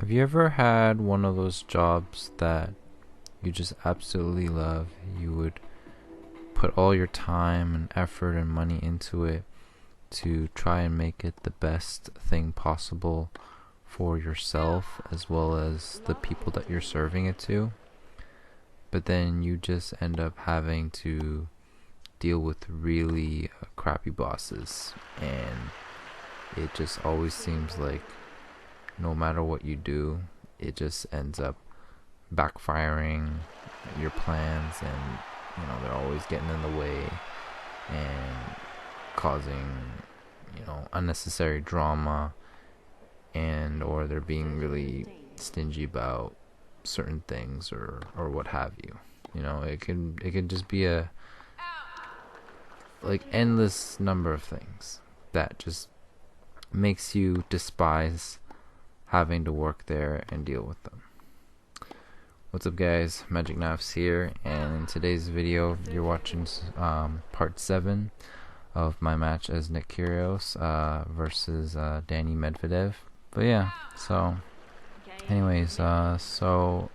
Have you ever had one of those jobs that you just absolutely love? You would put all your time and effort and money into it to try and make it the best thing possible for yourself as well as the people that you're serving it to. But then you just end up having to deal with really crappy bosses, and it just always seems like no matter what you do, it just ends up backfiring your plans, and they're always getting in the way and causing unnecessary drama, and or they're being really stingy about certain things or what have you. It could just be a endless number of things that just makes you despise having to work there and deal with them. What's up, guys? Magic Knives here, and in today's video you're watching part 7 of my match as Nick Kyrgios versus Daniil Medvedev. But yeah, so anyways, so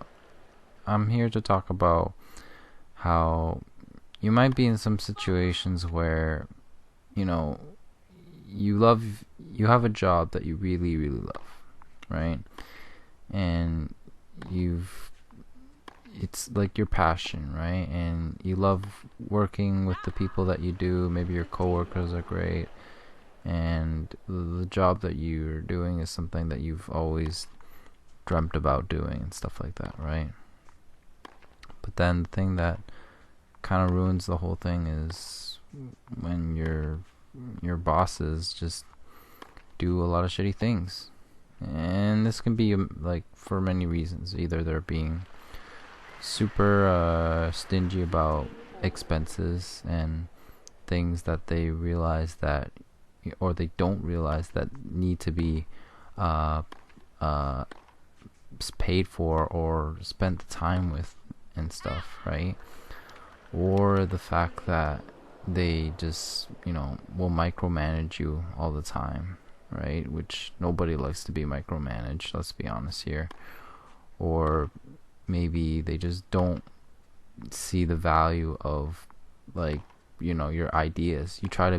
I'm here to talk about how you might be in some situations where you have a job that you really love, right? And it's like your passion, right? And you love working with the people that you do. Maybe your coworkers are great, and the job that you're doing is something that you've always dreamt about doing and stuff like that, right? But then the thing that kind of ruins the whole thing is when your bosses just do a lot of shitty things. And this can be for many reasons. Either they're being super stingy about expenses and things that they realize that, or they don't realize that need to be paid for or spent the time with and stuff, right? Or the fact that they just will micromanage you all the time, right? Which nobody likes to be micromanaged, let's be honest here. Or maybe they just don't see the value of your ideas. You try to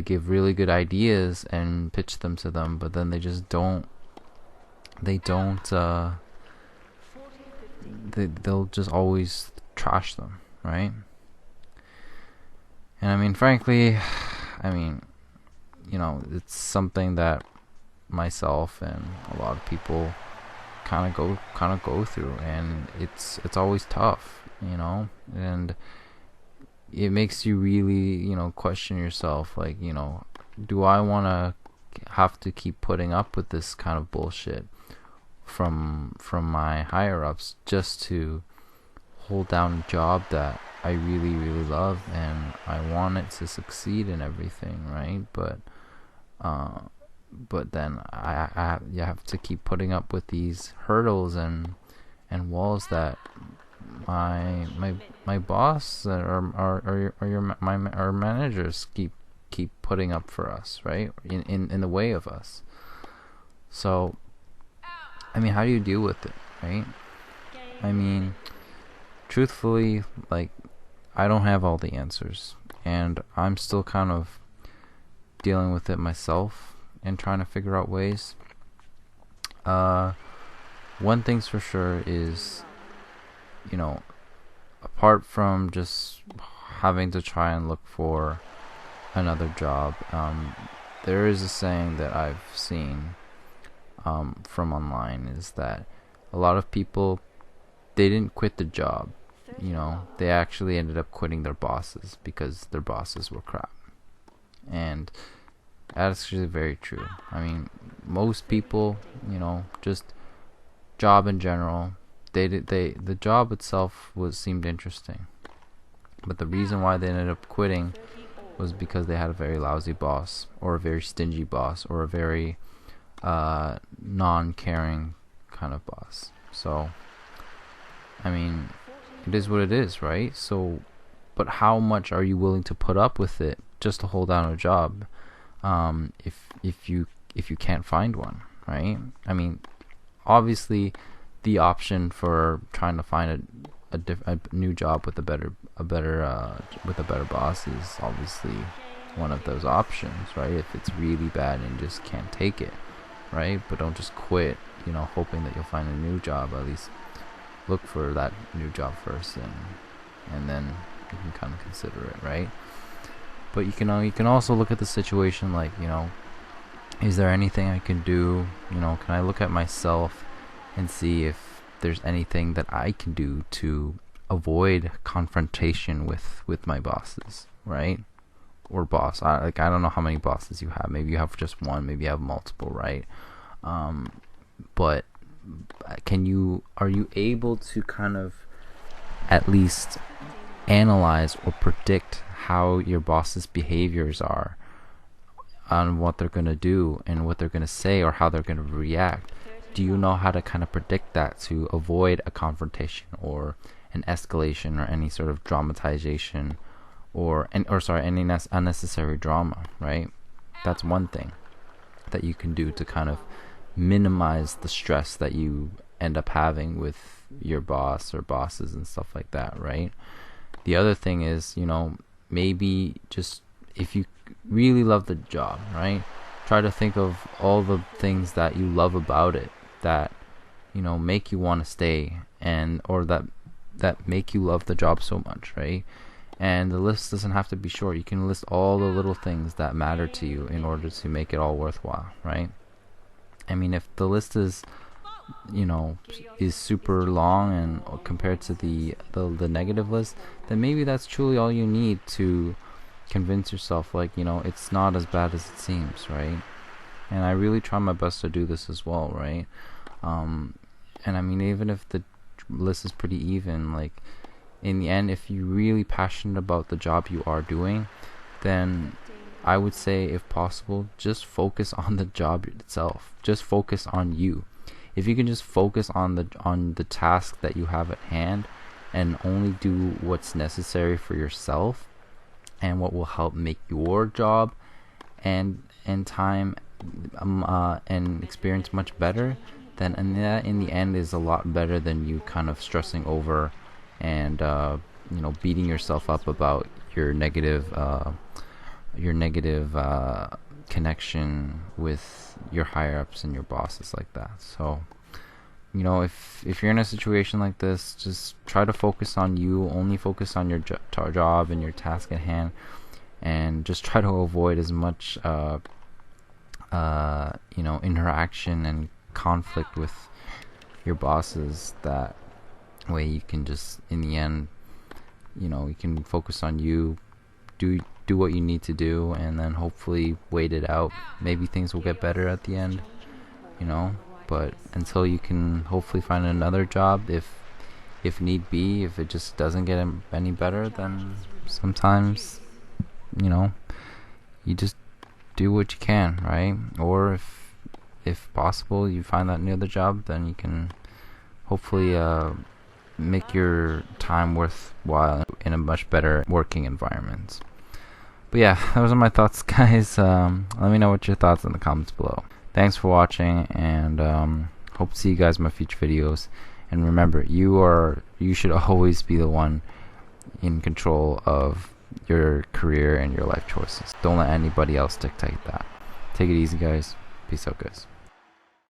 give really good ideas and pitch them to them, but then they'll just always trash them, right? And I mean, frankly, it's something that myself and a lot of people kind of go through, and it's always tough, and it makes you really question yourself, do I want to have to keep putting up with this kind of bullshit from my higher ups just to hold down a job that I really love and I want it to succeed and everything, right? But then you have to keep putting up with these hurdles and walls that my boss or our managers keep putting up for us, right? In the way of us. So I mean, how do you deal with it, right? I mean, truthfully, I don't have all the answers, and I'm still kind of dealing with it myself and trying to figure out ways. One thing's for sure is, apart from just having to try and look for another job, there is a saying that I've seen from online, is that a lot of people, they didn't quit the job. They actually ended up quitting their bosses because their bosses were crap. And that's actually very true. I mean, most people, just job in general, the job itself seemed interesting, but the reason why they ended up quitting was because they had a very lousy boss, or a very stingy boss, or a very non-caring kind of boss. So I mean, it is what it is, right? So, but how much are you willing to put up with it just to hold down a job, if you can't find one, right? I mean, obviously, the option for trying to find a new job with a better boss is obviously one of those options, right? If it's really bad and you just can't take it, right? But don't just quit, hoping that you'll find a new job. At least look for that new job first, and then you can kind of consider it, right? But you can also look at the situation like, is there anything I can do? Can I look at myself and see if there's anything that I can do to avoid confrontation with my bosses, right? Or boss. I don't know how many bosses you have. Maybe you have just one. Maybe you have multiple, right? But are you able to kind of at least analyze or predict how your boss's behaviors are, on what they're going to do and what they're going to say or how they're going to react? Do you know how to kind of predict that to avoid a confrontation or an escalation or any sort of dramatization any unnecessary drama, right? That's one thing that you can do to kind of minimize the stress that you end up having with your boss or bosses and stuff like that, right? The other thing is, maybe just if you really love the job, right? Try to think of all the things that you love about it that, make you want to stay, or that make you love the job so much, right? And the list doesn't have to be short. You can list all the little things that matter to you in order to make it all worthwhile, right? I mean, if the list is super long and compared to the negative list, then maybe that's truly all you need to convince yourself, like, it's not as bad as it seems, right? And I really try my best to do this as well, right? And I mean, even if the list is pretty even, like, in the end, if you're really passionate about the job you are doing, then I would say, if possible, just focus on the job itself. Just focus on you. If you can just focus on the task that you have at hand and only do what's necessary for yourself and what will help make your job and time and experience much better, then that in the end is a lot better than you kind of stressing over and beating yourself up about your negative connection with your higher ups and your bosses like that. So if you're in a situation like this, just try to focus on you. Only focus on your job and your task at hand, and just try to avoid as much interaction and conflict with your bosses. That way you can just, in the end, you can focus on you, do what you need to do, and then hopefully wait it out. Maybe things will get better at the end, but until you can hopefully find another job, if need be, if it just doesn't get any better, then sometimes you just do what you can, right? Or if possible you find that new other job, then you can hopefully make your time worthwhile in a much better working environment. But yeah, those are my thoughts, guys. Let me know what your thoughts in the comments below. Thanks for watching, and hope to see you guys in my future videos. And remember, you should always be the one in control of your career and your life choices. Don't let anybody else dictate that. Take it easy, guys. Peace out, guys.